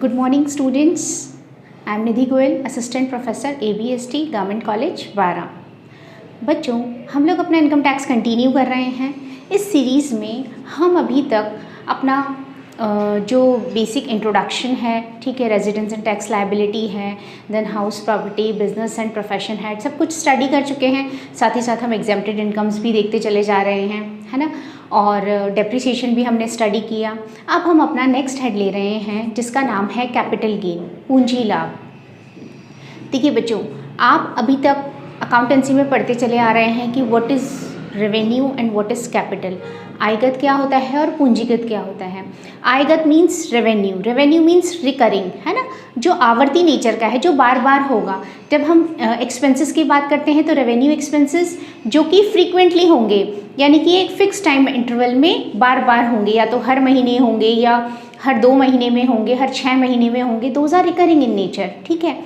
Good morning students. I am Nidhi Goyal, assistant professor ABST government college वारा। बच्चों, हम लोग अपना इनकम टैक्स कंटिन्यू कर रहे हैं। इस सीरीज़ में हम अभी तक अपना जो बेसिक इंट्रोडक्शन है, ठीक है, रेजिडेंस एंड टैक्स लायबिलिटी है, then house property, business and profession है, सब कुछ स्टडी कर चुके हैं। साथ ही साथ हम एग्जेम्प्टेड इनकम्स भी देखते चले जा रहे हैं, है ना, और डेप्रिसिएशन भी हमने स्टडी किया। अब हम अपना नेक्स्ट हेड ले रहे हैं जिसका नाम है कैपिटल गेन, पूंजी लाभ। देखिए बच्चों, आप अभी तक अकाउंटेंसी में पढ़ते चले आ रहे हैं कि what is revenue and what is capital, आयगत क्या होता है और पूंजीगत क्या होता है। आयगत means revenue, revenue means recurring, है ना, जो आवर्ती नेचर का है, जो बार बार होगा। जब हम एक्सपेंसेस की बात करते हैं तो रेवेन्यू एक्सपेंसेस जो कि फ्रीक्वेंटली होंगे, यानी कि एक फिक्स टाइम इंटरवल में बार बार होंगे, या तो हर महीने होंगे, या हर 2 महीने में होंगे, हर 6 महीने में होंगे, those are recurring in nature, ठीक है।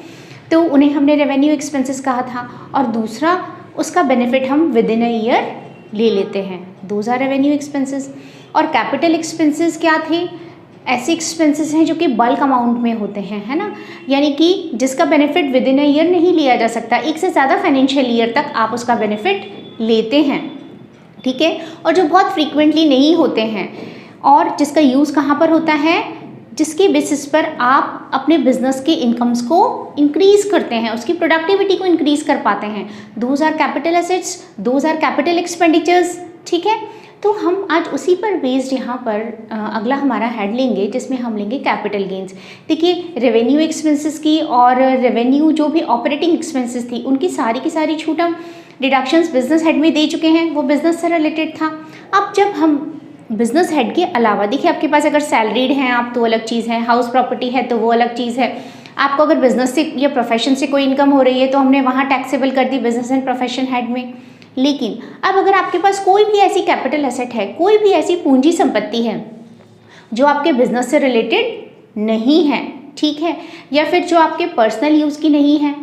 तो उन्हें हमने रेवेन्यू एक्सपेंसेस कहा था। और दूसरा, उसका बेनिफिट हम विद इन अ ईयर ले लेते हैं, दोज आर रेवेन्यू एक्सपेंसेस। और कैपिटल एक्सपेंसेस क्या थे? ऐसे एक्सपेंसेस हैं जो कि बल्क अमाउंट में होते हैं, है ना, यानी कि जिसका benefit with in a year नहीं लिया जा सकता, एक से ज़्यादा फाइनेंशियल ईयर तक आप उसका बेनिफिट लेते हैं, ठीक है। और जो बहुत फ्रीक्वेंटली नहीं होते हैं, और जिसका यूज़ कहाँ पर होता है, जिसके बेसिस पर आप अपने बिजनेस के इनकम्स को इंक्रीज करते हैं, उसकी प्रोडक्टिविटी को इंक्रीज कर पाते हैं, those are capital assets, those are capital expenditures, ठीक है। तो हम आज उसी पर बेस्ड यहाँ पर अगला हमारा हेड लेंगे जिसमें हम लेंगे कैपिटल गेन्स। देखिए, रेवेन्यू एक्सपेंसेस की और रेवेन्यू जो भी ऑपरेटिंग एक्सपेंसेस थी उनकी सारी की सारी छूट हम डिडक्शंस बिजनेस हेड में दे चुके हैं, वो बिजनेस से रिलेटेड था। अब जब हम बिजनेस हेड के अलावा, देखिए आपके पास अगर सैलरीड हैं आप तो अलग चीज़ है, हाउस प्रॉपर्टी है तो वो अलग चीज़ है। आपको अगर बिजनेस से या प्रोफेशन से कोई इनकम हो रही है तो हमने वहाँ टैक्सेबल कर दी बिजनेस एंड प्रोफेशन हेड में। लेकिन अब अगर आपके पास कोई भी ऐसी कैपिटल एसेट है, कोई भी ऐसी पूंजी संपत्ति है जो आपके बिजनेस से रिलेटेड नहीं है, ठीक है, या फिर जो आपके पर्सनल यूज़ की नहीं है,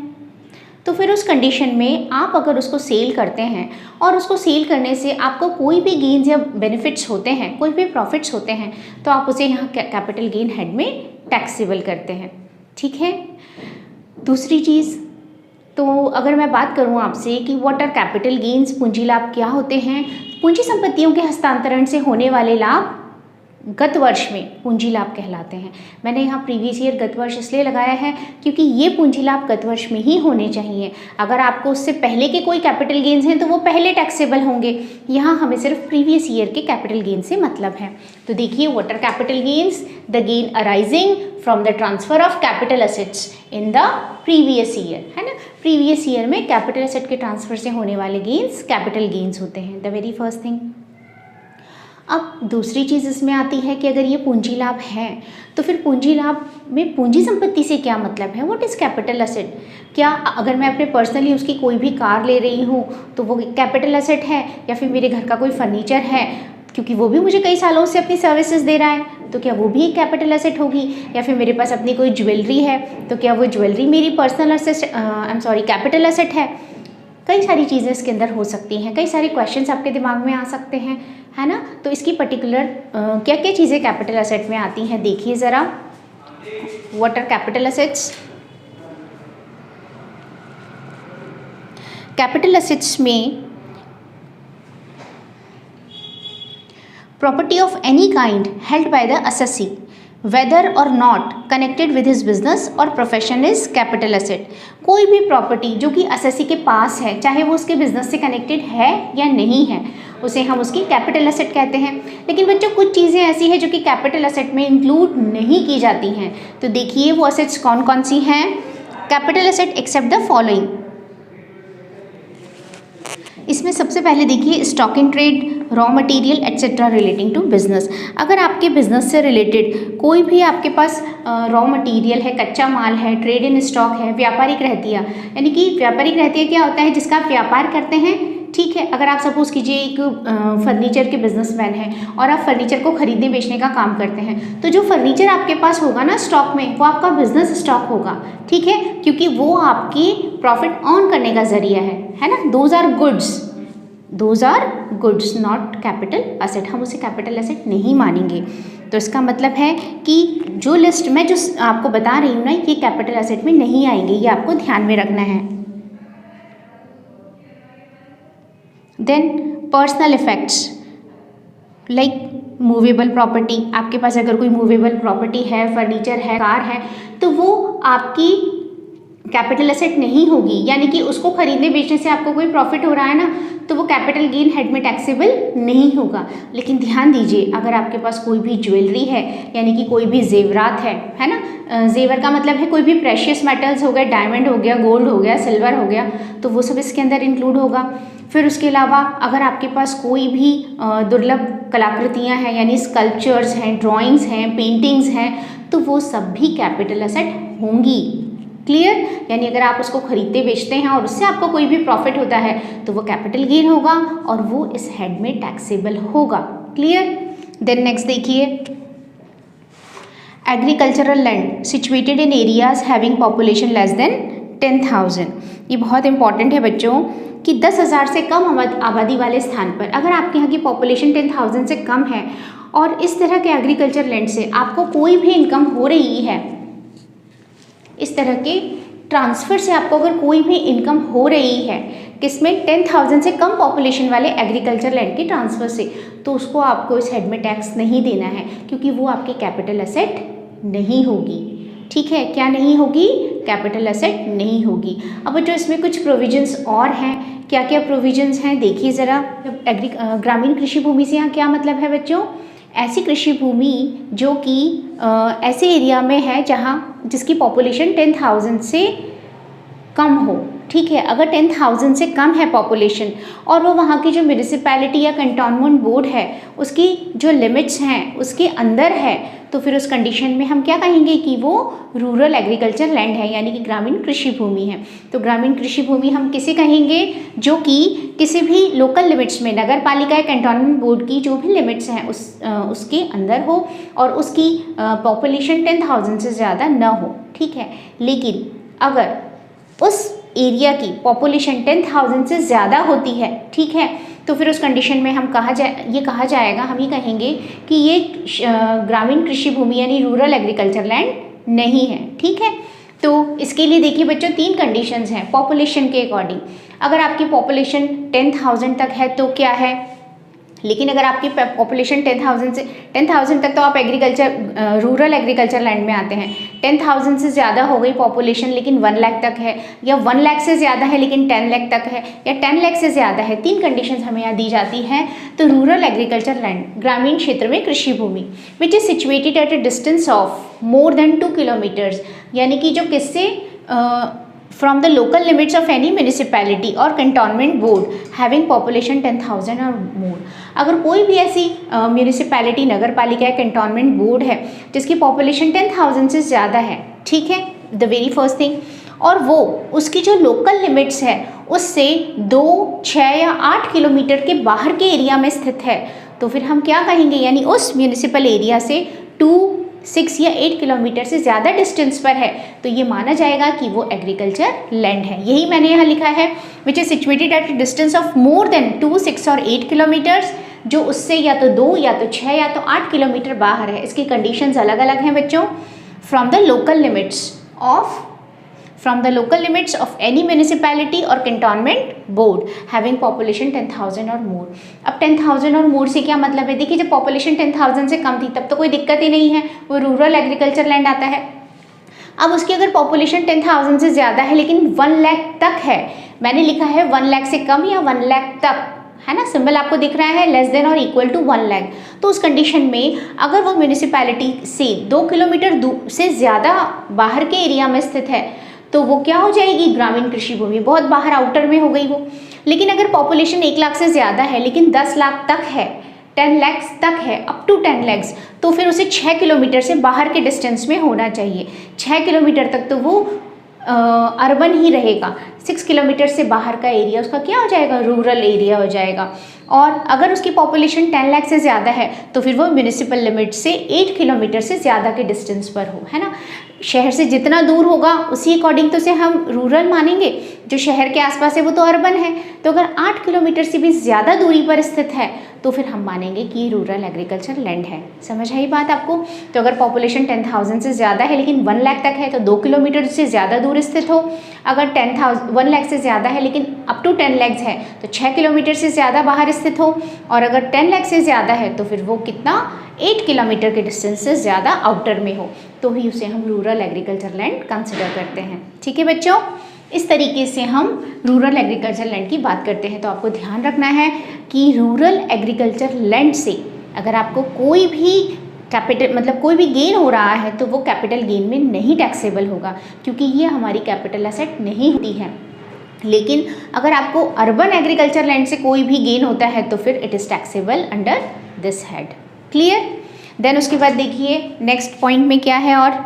तो फिर उस कंडीशन में आप अगर उसको सेल करते हैं और उसको सेल करने से आपको कोई भी गेन्स या बेनिफिट्स होते हैं, कोई भी प्रॉफिट्स होते हैं, तो आप उसे यहाँ कैपिटल गेन हेड में टैक्सेबल करते हैं, ठीक है। दूसरी चीज़, तो अगर मैं बात करूँ आपसे कि व्हाट आर कैपिटल गेन्स, पूंजी लाभ क्या होते हैं, पूंजी संपत्तियों के हस्तांतरण से होने वाले लाभ गत वर्ष में पूंजी लाभ कहलाते हैं। मैंने यहाँ प्रीवियस ईयर गत वर्ष इसलिए लगाया है क्योंकि ये पूंजी लाभ गत वर्ष में ही होने चाहिए। अगर आपको उससे पहले के कोई कैपिटल गेन्स हैं तो वो पहले टैक्सेबल होंगे। यहाँ हमें सिर्फ प्रीवियस ईयर के कैपिटल गेन से मतलब है। तो देखिए, what are capital gains, the gain arising from the transfer of capital assets in the previous year, है ना। प्रीवियस ईयर में कैपिटल एसेट के ट्रांसफर से होने वाले गेन्स कैपिटल गेन्स होते हैं, द वेरी फर्स्ट थिंग। अब दूसरी चीज़ इसमें आती है कि अगर ये पूंजी लाभ है तो फिर पूंजी लाभ में पूंजी संपत्ति से क्या मतलब है, व्हाट इज़ कैपिटल एसेट। क्या अगर मैं अपने पर्सनली उसकी कोई भी कार ले रही हूँ तो वो कैपिटल एसेट है, या फिर मेरे घर का कोई फर्नीचर है क्योंकि वो भी मुझे कई सालों से अपनी सर्विसेज दे रहा है, तो क्या वो भी एक कैपिटल एसेट होगी। या फिर मेरे पास अपनी कोई ज्वेलरी है तो क्या वो ज्वेलरी मेरी पर्सनल एसेट कैपिटल एसेट है। कई सारी चीज़ें इसके अंदर हो सकती हैं, कई सारे क्वेश्चंस आपके दिमाग में आ सकते हैं, है ना। तो इसकी पर्टिकुलर क्या क्या चीज़ें कैपिटल एसेट में आती हैं, देखिए ज़रा। What are capital assets? Capital assets में property of any kind held by the assessee whether or not connected with his business or profession is capital asset। कोई भी प्रॉपर्टी जो कि असेसी के पास है, चाहे वो उसके बिजनेस से कनेक्टेड है या नहीं है, उसे हम उसकी कैपिटल एसेट कहते हैं। लेकिन बच्चों, कुछ चीज़ें ऐसी हैं जो कि कैपिटल एसेट में इंक्लूड नहीं की जाती हैं। तो देखिए वो एसेट्स कौन कौन सी हैं। Capital asset except the following, इसमें सबसे पहले देखिए stock in trade, raw material etcetera relating to business. अगर आपके बिजनेस से रिलेटेड कोई भी आपके पास रॉ मटेरियल है, कच्चा माल है, ट्रेड इन स्टॉक है, व्यापारिक रहतिया, यानी कि व्यापारिक रहतिया क्या होता है, जिसका आप व्यापार करते हैं, ठीक है। अगर आप सपोज कीजिए एक फर्नीचर के बिजनेसमैन हैं और आप फर्नीचर को खरीदने बेचने का काम करते हैं, तो जो फर्नीचर आपके पास होगा ना स्टॉक में, वो आपका बिजनेस स्टॉक होगा, ठीक है, क्योंकि वो आपकी प्रॉफिट अर्न करने का जरिया है ना। Those are goods, not capital asset, हम उसे कैपिटल एसेट नहीं मानेंगे। तो इसका मतलब है कि जो लिस्ट मैं जो आपको बता रही हूँ ना, ये कैपिटल एसेट में नहीं आएंगे, ये आपको ध्यान में रखना है। Then personal effects like movable property, आपके पास अगर कोई मूवेबल प्रॉपर्टी है, फर्नीचर है, कार है, तो वो आपकी कैपिटल एसेट नहीं होगी, यानी कि उसको खरीदने बेचने से आपको कोई प्रॉफिट हो रहा है ना, तो वो कैपिटल गेन हेड में टैक्सेबल नहीं होगा। लेकिन ध्यान दीजिए, अगर आपके पास कोई भी ज्वेलरी है, यानी कि कोई भी जेवरात है ना, जेवर का मतलब है कोई भी प्रेशियस मेटल्स हो गए, डायमंड हो गया, गोल्ड हो गया, सिल्वर हो गया, तो वो सब इसके अंदर इंक्लूड होगा। फिर उसके अलावा अगर आपके पास कोई भी दुर्लभ कलाकृतियाँ हैं, यानी स्कल्पचर्स हैं, ड्राइंग्स हैं, पेंटिंग्स हैं, तो वो सब भी कैपिटल एसेट होंगी। क्लियर? यानी अगर आप उसको खरीदते बेचते हैं और उससे आपको कोई भी प्रॉफिट होता है तो वो कैपिटल गेन होगा और वो इस हेड में टैक्सेबल होगा। क्लियर? देन नेक्स्ट देखिए, agricultural land situated in areas having population less than 10,000। ये बहुत इंपॉर्टेंट है बच्चों कि 10,000 से कम आबादी वाले स्थान पर अगर आपके यहाँ की पॉपुलेशन 10,000 से कम है और इस तरह के एग्रीकल्चर लैंड से आपको कोई भी इनकम हो रही है, इस तरह के ट्रांसफ़र से आपको अगर कोई भी इनकम हो रही है, किसमें 10,000 से कम पॉपुलेशन वाले एग्रीकल्चर लैंड के ट्रांसफ़र से, तो उसको आपको इस हेड में टैक्स नहीं देना है, क्योंकि वो आपकी कैपिटल एसेट नहीं होगी। ठीक है, क्या नहीं होगी? कैपिटल एसेट नहीं होगी। अब जो इसमें कुछ प्रोविजंस और हैं, क्या क्या प्रोविजंस हैं देखिए ज़रा। ग्रामीण कृषि भूमि से यहाँ क्या मतलब है बच्चों? ऐसी कृषि भूमि जो कि ऐसे एरिया में है जहाँ जिसकी पॉपुलेशन 10,000 से कम हो। ठीक है, अगर 10,000 से कम है पॉपुलेशन और वो वहाँ की जो म्यूनिसिपैलिटी या कंटोनमेंट बोर्ड है उसकी जो लिमिट्स हैं उसके अंदर है, तो फिर उस कंडीशन में हम क्या कहेंगे कि वो रूरल एग्रीकल्चर लैंड है, यानी कि ग्रामीण कृषि भूमि है। तो ग्रामीण कृषि भूमि हम किसे कहेंगे? जो कि किसी भी लोकल लिमिट्स में, नगर पालिका या कंटोनमेंट बोर्ड की जो भी लिमिट्स हैं उसके अंदर हो और उसकी पॉपुलेशन 10,000 से ज़्यादा न हो। ठीक है, लेकिन अगर उस एरिया की पॉपुलेशन 10,000 से ज़्यादा होती है, ठीक है, तो फिर उस कंडीशन में हम ये कहा जाएगा, हम ये कहेंगे कि ये ग्रामीण कृषि भूमि यानी रूरल एग्रीकल्चर लैंड नहीं है। ठीक है, तो इसके लिए देखिए बच्चों 3 कंडीशंस हैं पॉपुलेशन के अकॉर्डिंग। अगर आपकी पॉपुलेशन 10,000 तक है तो क्या है, लेकिन अगर आपकी पॉपुलेशन 10,000 तक तो आप रूरल एग्रीकल्चर लैंड में आते हैं। 10,000 से ज़्यादा हो गई पॉपुलेशन लेकिन 1 लाख तक है, या 1 लाख से ज़्यादा है लेकिन 10 लाख तक है, या 10 लाख से ज़्यादा है, 3 कंडीशंस हमें यहाँ दी जाती हैं। तो रूरल एग्रीकल्चर लैंड, ग्रामीण क्षेत्र में कृषि भूमि, which is situated at a distance of more than 2 kilometres, यानी कि जो किससे from the local limits of any municipality or cantonment board having population 10,000 or more। अगर कोई भी ऐसी म्यूनिसिपैलिटी, नगर पालिका या कैंटोनमेंट बोर्ड है जिसकी पॉपुलेशन 10,000 से ज़्यादा है, ठीक है, द वेरी फर्स्ट थिंग, और वो उसकी जो लोकल लिमिट्स है उससे 2, 6 या 8 किलोमीटर के बाहर के एरिया में स्थित है, तो फिर हम क्या कहेंगे, यानी उस म्यूनिसिपल एरिया से 2, 6 या 8 किलोमीटर से ज़्यादा डिस्टेंस पर है, तो ये माना जाएगा कि वो एग्रीकल्चर लैंड है। यही मैंने यहाँ लिखा है, which is situated at distance of more than 2, 6 और 8 किलोमीटर्स, जो उससे या तो 2 या तो 6 या तो 8 किलोमीटर बाहर है। इसकी कंडीशंस अलग अलग हैं बच्चों। From the local limits of any municipality और कैंटोनमेंट बोर्ड हैविंग पॉपुलेशन 10,000 और मोर। अब 10,000 और मोर से क्या मतलब है? देखिए, जब पॉपुलेशन 10,000 से कम थी तब तो कोई दिक्कत ही नहीं है, वो रूरल एग्रीकल्चर लैंड आता है। अब उसकी अगर पॉपुलेशन 10,000 से ज़्यादा है लेकिन 1 लाख तक है, मैंने लिखा है 1 लाख से कम या 1 लाख तक, है ना, सिंबल आपको दिख रहा है, लेस देन और इक्वल टू 1 लाख। तो उस कंडीशन में अगर वो म्यूनिसिपैलिटी से 2 किलोमीटर से ज़्यादा बाहर के एरिया में स्थित है तो वो क्या हो जाएगी? ग्रामीण कृषि भूमि, बहुत बाहर आउटर में हो गई वो। लेकिन अगर पॉपुलेशन 1 लाख से ज़्यादा है लेकिन 10 लाख तक है, 10 लाख तक है, अप टू 10 लाख, तो फिर उसे 6 किलोमीटर से बाहर के डिस्टेंस में होना चाहिए। 6 किलोमीटर तक तो वो अर्बन ही रहेगा, 6 किलोमीटर से बाहर का एरिया उसका क्या हो जाएगा? रूरल एरिया हो जाएगा। और अगर उसकी पॉपुलेशन 10 लाख से ज़्यादा है तो फिर वो म्यूनिसिपल लिमिट से 8 किलोमीटर से ज़्यादा के डिस्टेंस पर हो, है ना। शहर से जितना दूर होगा उसी अकॉर्डिंग तो उसे हम रूरल मानेंगे, जो शहर के आसपास है वो तो अर्बन है। तो अगर 8 किलोमीटर से भी ज़्यादा दूरी पर स्थित है तो फिर हम मानेंगे कि ये रूरल एग्रीकल्चर लैंड है। समझ आई बात आपको? तो अगर पॉपुलेशन 10,000 से ज़्यादा है लेकिन 1 लाख तक है तो 2 किलोमीटर से ज़्यादा दूर स्थित हो। अगर 1 लाख से ज़्यादा है लेकिन अप टू 10 लाख है तो 6 किलोमीटर से ज़्यादा बाहर स्थित हो। और अगर 10 लाख से ज़्यादा है तो फिर वो कितना 8 किलोमीटर के डिस्टेंस से ज़्यादा आउटर में हो, तो ही उसे हम रूरल एग्रीकल्चर लैंड कंसिडर करते हैं। ठीक है बच्चों, इस तरीके से हम रूरल एग्रीकल्चर लैंड की बात करते हैं। तो आपको ध्यान रखना है कि रूरल एग्रीकल्चर लैंड से अगर आपको कोई भी कैपिटल मतलब कोई भी गेन हो रहा है तो वो कैपिटल गेन में नहीं टैक्सेबल होगा, क्योंकि ये हमारी कैपिटल एसेट नहीं होती है। लेकिन अगर आपको अर्बन एग्रीकल्चर लैंड से कोई भी गेन होता है तो फिर it is taxable under this head. Clear? Then उसके बाद देखिए नेक्स्ट पॉइंट में क्या है, और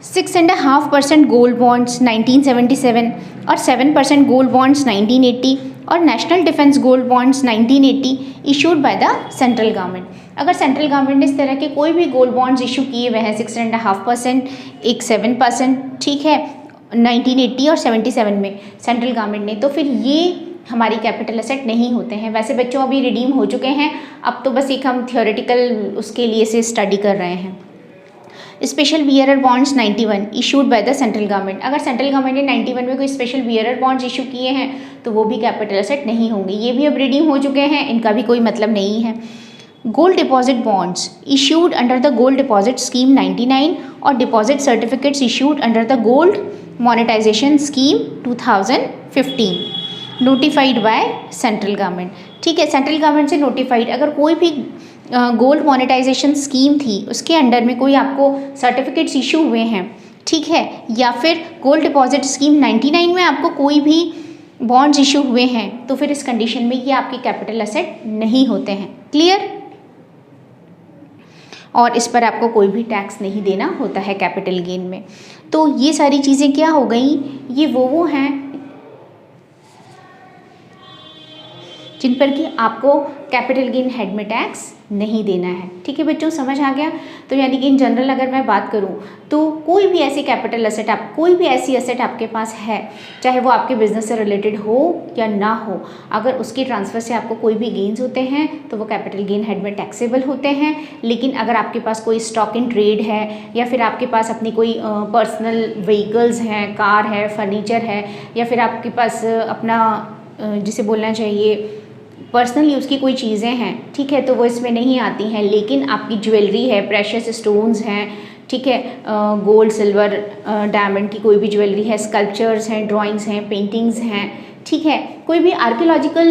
6.5% गोल्ड बॉन्ड्स 1977 और 7% गोल्ड बॉन्ड्स 1980 और national defence gold bonds 1980 issued by the central government. अगर सेंट्रल गवर्नमेंट ने इस तरह के कोई भी गोल्ड बॉन्ड्स इशू किए हुए हैं 6.5%, एक 7%, ठीक है, 1980 और 77 में सेंट्रल गवर्नमेंट ने, तो फिर ये हमारी कैपिटल एसेट नहीं होते हैं। वैसे बच्चों अभी रिडीम हो चुके हैं, अब तो बस एक हम थियोरेटिकल उसके लिए से स्टडी कर रहे हैं। Special bearer bonds 91 issued by the central government. अगर सेंट्रल गवर्नमेंट ने 91 में कोई स्पेशल बियरर बॉन्ड्स इशू किए हैं तो वो भी कैपिटल एसेट नहीं होंगे। ये भी अब रिडीम हो चुके हैं, इनका भी कोई मतलब नहीं है। Gold deposit bonds issued under the gold deposit scheme 99 और deposit certificates issued under the gold monetization scheme 2015 notified by central government. ठीक है, सेंट्रल गवर्नमेंट से नोटिफाइड अगर कोई भी गोल्ड मोनेटाइजेशन स्कीम थी उसके अंडर में कोई आपको सर्टिफिकेट्स इशू हुए हैं, ठीक है, या फिर गोल्ड डिपॉजिट स्कीम 99 में आपको कोई भी बॉन्ड्स इशू हुए हैं, तो फिर इस कंडीशन में ये आपकी कैपिटल एसेट नहीं होते हैं। क्लियर? और इस पर आपको कोई भी टैक्स नहीं देना होता है कैपिटल गेन में। तो ये सारी चीज़ें क्या हो गई, ये वो हैं जिन पर कि आपको कैपिटल गेन हेड में टैक्स नहीं देना है। ठीक है बच्चों, समझ आ गया? तो यानी कि इन जनरल अगर मैं बात करूं तो कोई भी ऐसी कैपिटल एसेट कोई भी ऐसी एसेट आपके पास है, चाहे वो आपके बिजनेस से रिलेटेड हो या ना हो, अगर उसकी ट्रांसफ़र से आपको कोई भी गेन्स होते हैं तो वो कैपिटल गेन हेड में टैक्सेबल होते हैं। लेकिन अगर आपके पास कोई स्टॉक इन ट्रेड है या फिर आपके पास अपनी कोई पर्सनल व्हीकल्स हैं, कार है, फर्नीचर है, या फिर आपके पास अपना जिसे बोलना चाहिए पर्सनल यूज़ की कोई चीज़ें हैं, ठीक है, तो वो इसमें नहीं आती हैं। लेकिन आपकी ज्वेलरी है, प्रेशियस स्टोन्स हैं, ठीक है, गोल्ड सिल्वर डायमंड की कोई भी ज्वेलरी है, स्कल्पचर्स हैं, ड्राइंग्स हैं, पेंटिंग्स हैं, ठीक है, कोई भी आर्कियोलॉजिकल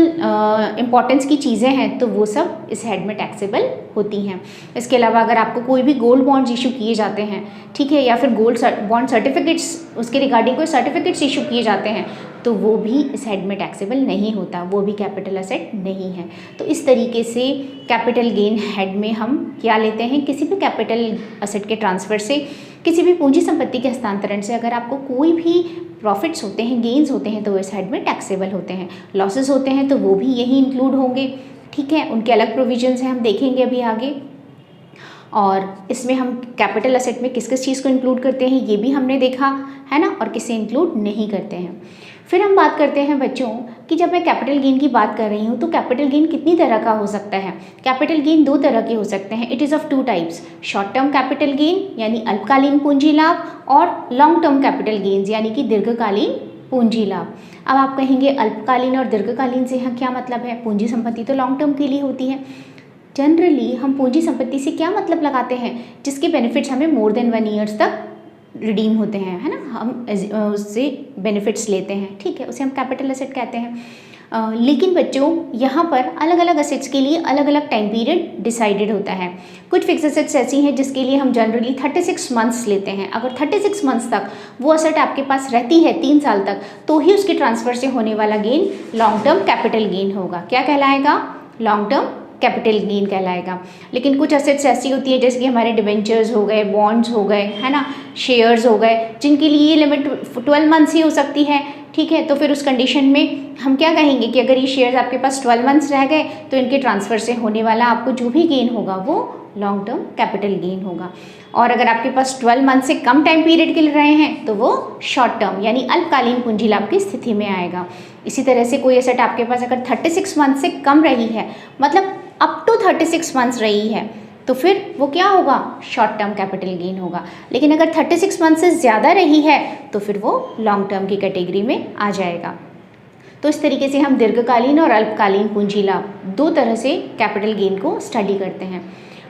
इम्पॉर्टेंस की चीज़ें हैं, तो वो सब इस हेड में टैक्सेबल होती हैं। इसके अलावा अगर आपको कोई भी गोल्ड बॉन्ड्स इशू किए जाते हैं, ठीक है, या फिर गोल्ड बॉन्ड सर्टिफिकेट्स उसके रिगार्डिंग कोई सर्टिफिकेट्स इशू किए जाते हैं, तो वो भी इस हेड में टैक्सेबल नहीं होता, वो भी कैपिटल एसेट नहीं है। तो इस तरीके से कैपिटल गेन हेड में हम क्या लेते हैं, किसी भी कैपिटल एसेट के ट्रांसफ़र से, किसी भी पूंजी संपत्ति के हस्तांतरण से अगर आपको कोई भी प्रॉफिट्स होते हैं, गेन्स होते हैं, तो वो इस हेड में टैक्सेबल होते हैं। लॉसेस होते हैं तो वो भी यही इंक्लूड होंगे, ठीक है, उनके अलग प्रोविजंस हैं, हम देखेंगे अभी आगे। और इसमें हम कैपिटल एसेट में किस किस चीज़ को इंक्लूड करते हैं ये भी हमने देखा है ना, और किसे इंक्लूड नहीं करते हैं। फिर हम बात करते हैं बच्चों कि जब मैं कैपिटल गेन की बात कर रही हूँ तो कैपिटल गेन कितनी तरह का हो सकता है। कैपिटल गेन 2 तरह के हो सकते हैं। It is of 2 types, short term capital gain यानी अल्पकालीन पूंजी लाभ, और लॉन्ग टर्म कैपिटल गेन्स यानी कि दीर्घकालीन पूंजी लाभ। अब आप कहेंगे अल्पकालीन और दीर्घकालीन से यहाँ क्या मतलब है, पूंजी संपत्ति तो लॉन्ग टर्म के लिए होती है। जनरली हम पूंजी संपत्ति से क्या मतलब लगाते हैं, जिसके बेनिफिट्स हमें मोर देन 1 ईयर्स तक रिडीम होते हैं, है ना, हम उससे बेनिफिट्स लेते हैं, ठीक है, उसे हम कैपिटल एसेट कहते हैं। लेकिन बच्चों यहाँ पर अलग अलग एसेट्स के लिए अलग अलग टाइम पीरियड डिसाइडेड होता है। कुछ फिक्स एसेट्स ऐसी हैं जिसके लिए हम जनरली 36 मंथ्स लेते हैं। अगर 36 मंथ्स तक वो एसेट आपके पास रहती है 3 साल तक, तो ही उसके ट्रांसफ़र से होने वाला gain long term capital gain होगा। क्या कहलाएगा? लॉन्ग टर्म कैपिटल गेन कहलाएगा। लेकिन कुछ एसेट्स ऐसी होती है जैसे कि हमारे डिबेंचर्स हो गए, बॉन्ड्स हो गए, है ना, शेयर्स हो गए, जिनके लिए ये लिमिट 12 मंथ्स ही हो सकती है, ठीक है। तो फिर उस कंडीशन में हम क्या कहेंगे कि अगर ये शेयर्स आपके पास 12 मंथ्स रह गए तो इनके ट्रांसफ़र से होने वाला आपको जो भी गेन होगा वो लॉन्ग टर्म कैपिटल गेन होगा। और अगर आपके पास 12 मंथ से कम टाइम पीरियड के लिए रहे हैं तो वो शॉर्ट टर्म यानी अल्पकालीन पूंजी लाभ की स्थिति में आएगा। इसी तरह से कोई एसेट आपके पास अगर 36 मंथ से कम रही है, मतलब अप टू 36 मंथ्स रही है, तो फिर वो क्या होगा, शॉर्ट टर्म कैपिटल गेन होगा। लेकिन अगर 36 मंथ से ज़्यादा रही है तो फिर वो लॉन्ग टर्म की कैटेगरी में आ जाएगा। तो इस तरीके से हम दीर्घकालीन और अल्पकालीन पूंजी लाभ दो तरह से कैपिटल गेन को स्टडी करते हैं।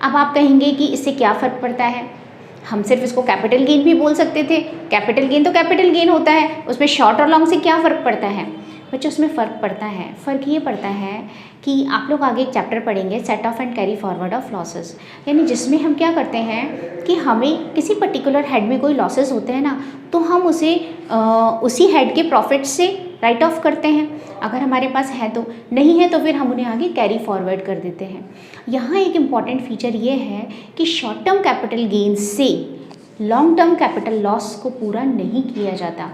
अब आप कहेंगे कि इससे क्या फ़र्क पड़ता है, हम सिर्फ इसको कैपिटल गेन भी बोल सकते थे। कैपिटल गेन तो कैपिटल गेन होता है, उसमें शॉर्ट और लॉन्ग से क्या फ़र्क पड़ता है बच्चों? उसमें फ़र्क पड़ता है, फ़र्क ये पड़ता है कि आप लोग आगे एक चैप्टर पढ़ेंगे set of and carry forward of losses, यानी जिसमें हम क्या करते हैं कि हमें किसी पर्टिकुलर हेड में कोई लॉसेस होते हैं ना, तो हम उसे उसी हेड के प्रॉफिट से राइट ऑफ करते हैं। अगर हमारे पास है तो, नहीं है तो फिर हम उन्हें आगे कैरी फॉरवर्ड कर देते हैं। यहाँ एक इम्पॉर्टेंट फीचर ये है कि शॉर्ट टर्म कैपिटल गेन से लॉन्ग टर्म कैपिटल लॉस को पूरा नहीं किया जाता।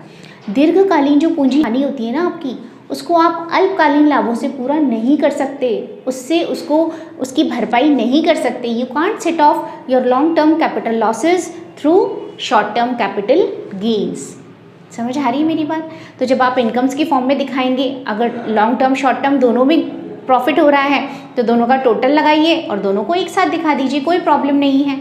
दीर्घकालीन जो पूंजी हानि होती है ना आपकी, उसको आप अल्पकालीन लाभों से पूरा नहीं कर सकते, उससे उसकी भरपाई नहीं कर सकते। You can't set of your long term capital losses through short term capital gains. समझ आ रही है मेरी बात? तो जब आप इनकम्स की फॉर्म में दिखाएंगे, अगर लॉन्ग टर्म शॉर्ट टर्म दोनों में प्रॉफिट हो रहा है तो दोनों का टोटल लगाइए और दोनों को एक साथ दिखा दीजिए, कोई प्रॉब्लम नहीं है,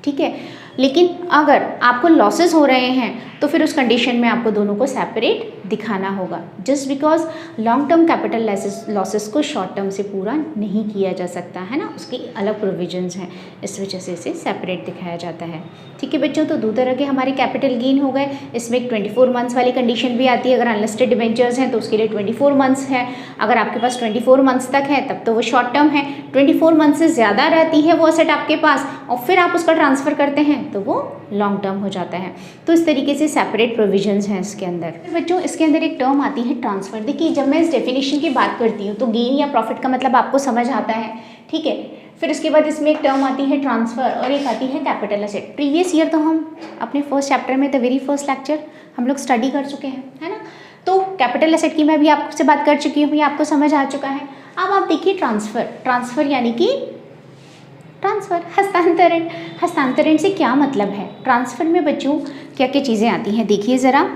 ठीक है। लेकिन अगर आपको लॉसेस हो रहे हैं तो फिर उस कंडीशन में आपको दोनों को सेपरेट दिखाना होगा, just because long term capital losses को शॉर्ट टर्म से पूरा नहीं किया जा सकता है ना, उसकी अलग प्रोविजंस हैं, इस वजह से इसे सेपरेट दिखाया जाता है। ठीक है बच्चों, तो दो तरह के हमारे कैपिटल गेन हो गए। इसमें एक 24 मंथ्स वाली कंडीशन भी आती है, अगर अनलिस्टेड डिबेंचर्स हैं तो उसके लिए 24 मंथ्स है। अगर आपके पास 24 मंथ्स तक है तब तो वो शॉर्ट टर्म है, 24 मंथ से ज़्यादा रहती है वो असेट आपके पास और फिर आप उसका ट्रांसफ़र करते हैं तो वो लॉन्ग टर्म हो जाता है। तो इस तरीके से सेपरेट प्रोविजंस हैं इसके अंदर। बच्चों इसके अंदर एक टर्म आती है ट्रांसफ़र। देखिए जब मैं इस डेफिनेशन की बात करती हूँ तो गेन या प्रॉफिट का मतलब आपको समझ आता है, ठीक है। फिर उसके बाद इसमें एक टर्म आती है ट्रांसफ़र और एक आती है कैपिटल एसेट। प्रीवियस ईयर तो हम अपने फर्स्ट चैप्टर में द वेरी फर्स्ट लेक्चर हम लोग स्टडी कर चुके हैं, है ना। तो कैपिटल एसेट की मैं भी आपसे बात कर चुकी हूँ, ये आपको समझ आ चुका है। अब आप देखिए ट्रांसफ़र यानी कि ट्रांसफ़र, हस्तांतरण। हस्तांतरण से क्या मतलब है? ट्रांसफ़र में बच्चों क्या क्या चीज़ें आती हैं देखिए ज़रा।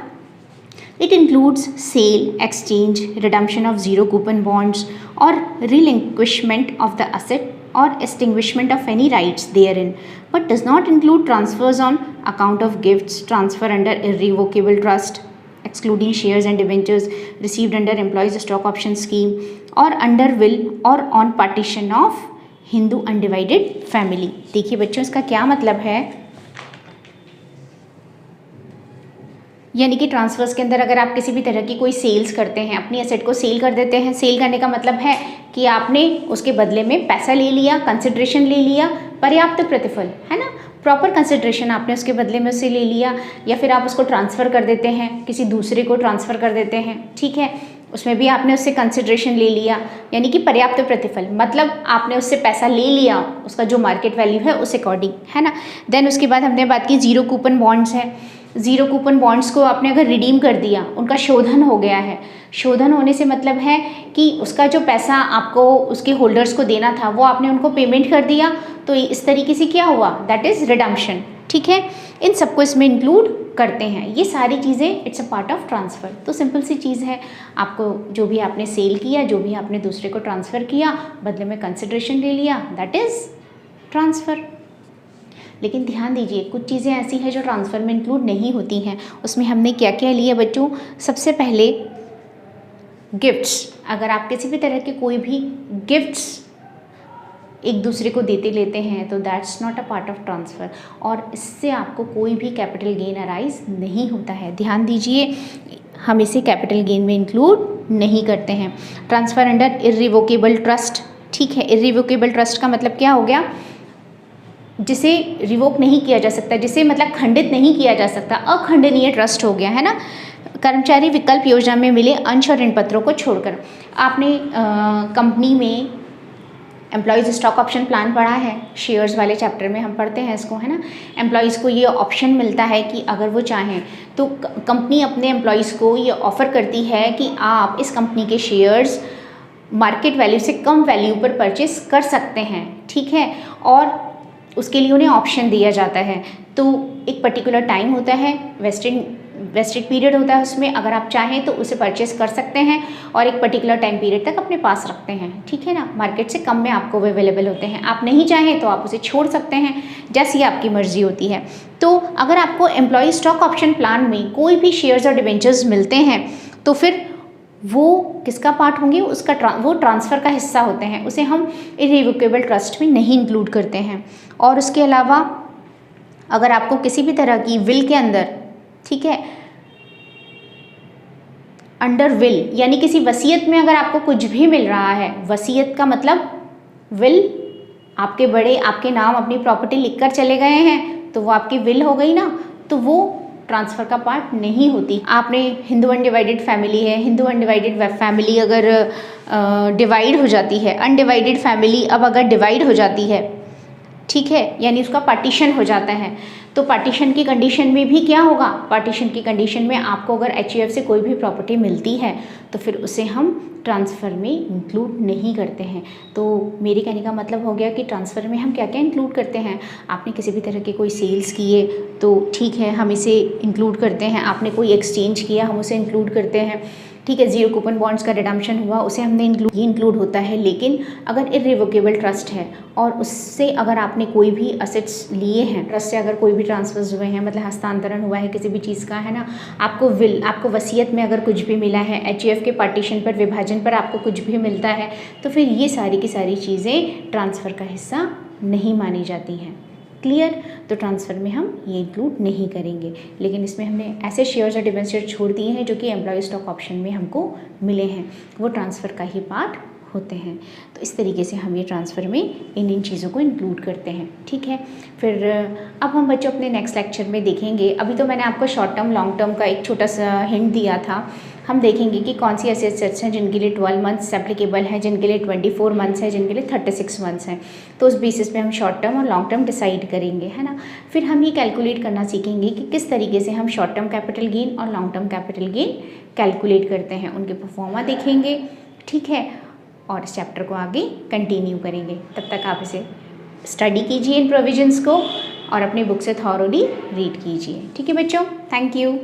It includes sale, exchange, redemption of zero coupon bonds और रिलिंक्विशमेंट ऑफ द असेट और extinguishment of any rights therein, but does not include transfers on account of gifts, transfer under irrevocable trust, excluding shares and debentures received under employees stock option scheme or under will or on partition of Hindu undivided family. देखिए बच्चों इसका क्या मतलब है, यानी कि transverse के अंदर अगर आप किसी भी तरह की कोई सेल्स करते हैं, अपनी एसेट को सेल कर देते हैं। सेल करने का मतलब है कि आपने उसके बदले में पैसा ले लिया, कंसिडरेशन ले लिया, पर्याप्त प्रतिफल, है ना, प्रॉपर कंसिडरेशन आपने उसके बदले में उससे ले लिया, या फिर आप उसको ट्रांसफ़र कर देते हैं, किसी दूसरे को ट्रांसफ़र कर देते हैं, ठीक है, उसमें भी आपने उससे कंसिडरेशन ले लिया, यानी कि पर्याप्त प्रतिफल, मतलब आपने उससे पैसा ले लिया उसका जो मार्केट वैल्यू है उस अकॉर्डिंग, है ना। देन उसके बाद हमने बात की ज़ीरो कूपन बॉन्ड्स है। ज़ीरो कूपन बॉन्ड्स को आपने अगर रिडीम कर दिया, उनका शोधन हो गया है। शोधन होने से मतलब है कि उसका जो पैसा आपको उसके होल्डर्स को देना था वो आपने उनको पेमेंट कर दिया, तो इस तरीके से क्या हुआ, दैट इज़ रिडम्पशन, ठीक है। इन सबको इसमें इंक्लूड करते हैं। ये सारी चीज़ें it's a part of transfer. तो सिंपल सी चीज़ है, आपको जो भी आपने सेल किया, जो भी आपने दूसरे को ट्रांसफ़र किया, बदले में कंसिडरेशन ले लिया, दैट इज़ ट्रांसफ़र। लेकिन ध्यान दीजिए कुछ चीज़ें ऐसी हैं जो ट्रांसफ़र में इंक्लूड नहीं होती हैं। उसमें हमने क्या क्या लिया बच्चों? सबसे पहले गिफ्ट्स। अगर आप किसी भी तरह के कोई भी गिफ्ट्स एक दूसरे को देते लेते हैं तो that's not a part of transfer, और इससे आपको कोई भी कैपिटल गेन अराइज नहीं होता है। ध्यान दीजिए हम इसे कैपिटल गेन में इंक्लूड नहीं करते हैं। ट्रांसफ़र अंडर इर्रिवोकेबल ट्रस्ट, ठीक है। इर्रिवोकेबल ट्रस्ट का मतलब क्या हो गया? जिसे रिवोक नहीं किया जा सकता, जिसे मतलब खंडित नहीं किया जा सकता, अखंडनीय ट्रस्ट हो गया, है ना। कर्मचारी विकल्प योजना में मिले अंश और ऋण पत्रों को छोड़कर। आपने कंपनी में एम्प्लॉयज़ स्टॉक ऑप्शन प्लान पढ़ा है, शेयर्स वाले चैप्टर में हम पढ़ते हैं इसको, है ना। एम्प्लॉयज़ को ये ऑप्शन मिलता है कि अगर वो चाहें तो कंपनी अपने एम्प्लॉयज़ को ये ऑफ़र करती है कि आप इस कंपनी के शेयर्स मार्केट वैल्यू से कम वैल्यू पर परचेस कर सकते हैं, ठीक है। और उसके लिए उन्हें ऑप्शन दिया जाता है। तो एक पर्टिकुलर टाइम होता है, वेस्टेड पीरियड होता है उसमें, अगर आप चाहें तो उसे परचेस कर सकते हैं और एक पर्टिकुलर टाइम पीरियड तक अपने पास रखते हैं, ठीक है ना। मार्केट से कम में आपको वो अवेलेबल होते हैं। आप नहीं चाहें तो आप उसे छोड़ सकते हैं, जैसी आपकी मर्जी होती है। तो अगर आपको एम्प्लॉय स्टॉक ऑप्शन प्लान में कोई भी शेयर्स और डिबेंचर्स मिलते हैं तो फिर वो किसका पार्ट होंगे, वो ट्रांसफ़र का हिस्सा होते हैं, उसे हम इररिवोकेबल ट्रस्ट में नहीं इंक्लूड करते हैं। और उसके अलावा अगर आपको किसी भी तरह की विल के अंदर, ठीक है, अंडर विल यानी किसी वसीयत में अगर आपको कुछ भी मिल रहा है, वसीयत का मतलब विल, आपके बड़े आपके नाम अपनी प्रॉपर्टी लिखकर चले गए हैं तो वो आपकी विल हो गई ना, तो वो ट्रांसफ़र का पार्ट नहीं होती। आपने हिंदू अनडिवाइडेड फैमिली है, हिंदू अनडिवाइडेड फैमिली अगर डिवाइड हो जाती है, अनडिवाइडेड फैमिली अब अगर डिवाइड हो जाती है, ठीक है, यानी उसका पार्टीशन हो जाता है, तो पार्टीशन की कंडीशन में भी क्या होगा, पार्टीशन की कंडीशन में आपको अगर एचयूएफ से कोई भी प्रॉपर्टी मिलती है तो फिर उसे हम ट्रांसफ़र में इंक्लूड नहीं करते हैं। तो मेरे कहने का मतलब हो गया कि ट्रांसफ़र में हम क्या क्या इंक्लूड करते हैं। आपने किसी भी तरह के कोई सेल्स किए तो ठीक है, हम इसे इंक्लूड करते हैं। आपने कोई एक्सचेंज किया, हम उसे इंक्लूड करते हैं, ठीक है। जीरो कूपन बॉन्ड्स का रिडम्पशन हुआ, उसे हमने इंक्लूड होता है। लेकिन अगर इररिवोकेबल ट्रस्ट है और उससे अगर आपने कोई भी असेट्स लिए हैं, ट्रस्ट से अगर कोई भी ट्रांसफर्स हुए हैं, मतलब हस्तांतरण हुआ है किसी भी चीज़ का, है ना, आपको वसीयत में अगर कुछ भी मिला है, एचयूएफ के पार्टीशन पर, विभाजन पर आपको कुछ भी मिलता है, तो फिर ये सारी की सारी चीज़ें ट्रांसफ़र का हिस्सा नहीं मानी जाती हैं। क्लियर। तो ट्रांसफ़र में हम ये इंक्लूड नहीं करेंगे। लेकिन इसमें हमने ऐसे शेयर्स और डिबेंचर छोड़ दिए हैं जो कि एम्प्लॉय स्टॉक ऑप्शन में हमको मिले हैं, वो ट्रांसफ़र का ही पार्ट होते हैं। तो इस तरीके से हम ये ट्रांसफ़र में इन चीज़ों को इंक्लूड करते हैं, ठीक है। फिर अब हम बच्चों अपने नेक्स्ट लेक्चर में देखेंगे। अभी तो मैंने आपको शॉर्ट टर्म लॉन्ग टर्म का एक छोटा सा हिंट दिया था। हम देखेंगे कि कौन सी ऐसे एसेट्स हैं जिनके लिए 12 मंथ्स एप्लीकेबल हैं, जिनके लिए 24 मंथ्स हैं, जिनके लिए 36 मंथ्स हैं। तो उस बेसिस पे हम शॉर्ट टर्म और लॉन्ग टर्म डिसाइड करेंगे, है ना। फिर हम ये कैलकुलेट करना सीखेंगे कि किस तरीके से हम शॉर्ट टर्म कैपिटल गेन और long term capital gain calculate करते हैं, उनके परफॉर्मा देखेंगे, ठीक है। और इस चैप्टर को आगे कंटिन्यू करेंगे। तब तक आप इसे स्टडी कीजिए इन प्रोविजंस को और अपनी बुक से थॉरोली रीड कीजिए, ठीक है बच्चों। Thank you.